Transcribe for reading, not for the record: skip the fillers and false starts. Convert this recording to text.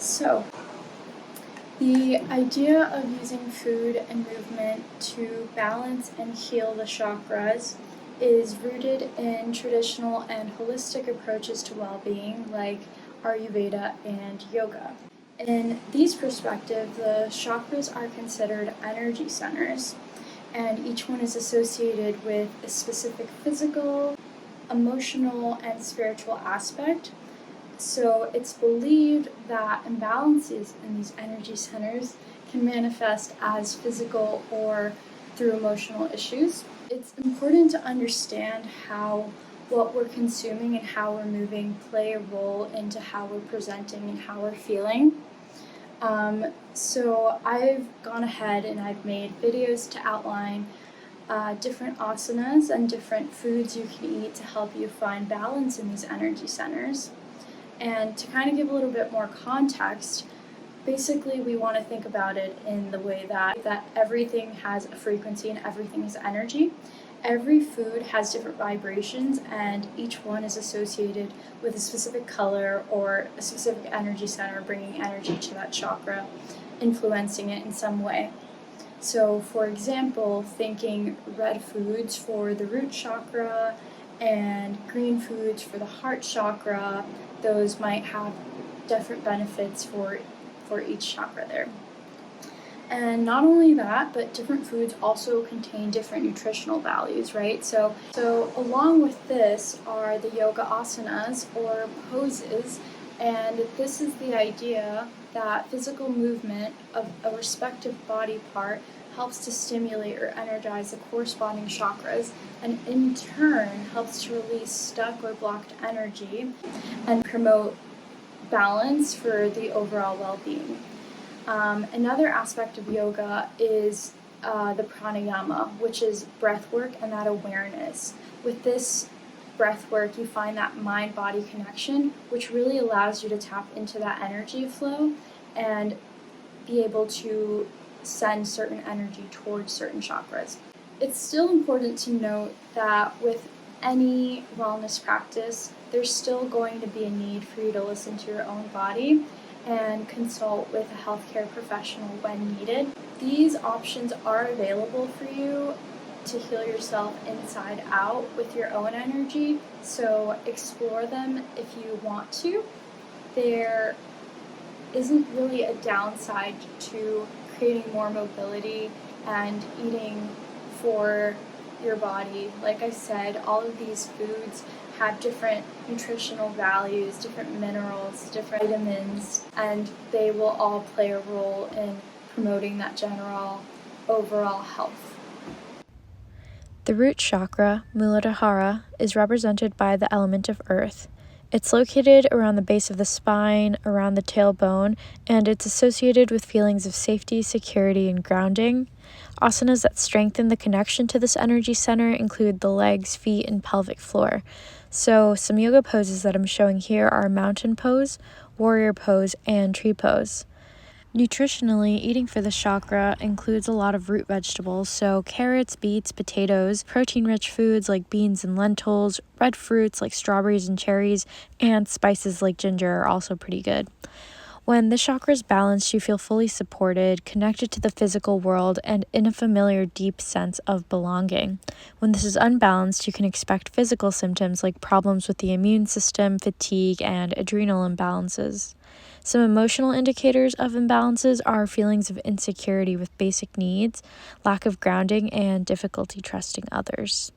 So, the idea of using food and movement to balance and heal the chakras is rooted in traditional and holistic approaches to well-being like Ayurveda and yoga. In these perspectives, the chakras are considered energy centers, and each one is associated with a specific physical, emotional, and spiritual aspect. So it's believed that imbalances in these energy centers can manifest as physical or through emotional issues. It's important to understand how what we're consuming and how we're moving play a role into how we're presenting and how we're feeling. So I've gone ahead and I've made videos to outline different asanas and different foods you can eat to help you find balance in these energy centers. And to kind of give a little bit more context, basically we want to think about it in the way that everything has a frequency and everything is energy. Every food has different vibrations, and each one is associated with a specific color or a specific energy center, bringing energy to that chakra, influencing it in some way. So for example, thinking red foods for the root chakra and green foods for the heart chakra, those might have different benefits for each chakra there. And not only that, but different foods also contain different nutritional values, right? So along with this are the yoga asanas or poses, and this is the idea that physical movement of a respective body part helps to stimulate or energize the corresponding chakras, and in turn helps to release stuck or blocked energy and promote balance for the overall well-being. Another aspect of yoga is the pranayama, which is breath work and that awareness. With this breath work, you find that mind-body connection, which really allows you to tap into that energy flow and be able to send certain energy towards certain chakras. It's still important to note that with any wellness practice, there's still going to be a need for you to listen to your own body and consult with a healthcare professional when needed. These options are available for you to heal yourself inside out with your own energy, so explore them if you want to. There isn't really a downside to creating more mobility and eating for your body. Like I said, all of these foods have different nutritional values, different minerals, different vitamins, and they will all play a role in promoting that general overall health. The root chakra, Muladahara, is represented by the element of earth. It's located around the base of the spine, around the tailbone, and it's associated with feelings of safety, security, and grounding. Asanas that strengthen the connection to this energy center include the legs, feet, and pelvic floor. So some yoga poses that I'm showing here are mountain pose, warrior pose, and tree pose. Nutritionally, eating for this chakra includes a lot of root vegetables, so carrots, beets, potatoes, protein-rich foods like beans and lentils, red fruits like strawberries and cherries, and spices like ginger are also pretty good. When this chakra is balanced, you feel fully supported, connected to the physical world, and in a familiar, deep sense of belonging. When this is unbalanced, you can expect physical symptoms like problems with the immune system, fatigue, and adrenal imbalances. Some emotional indicators of imbalances are feelings of insecurity with basic needs, lack of grounding, and difficulty trusting others.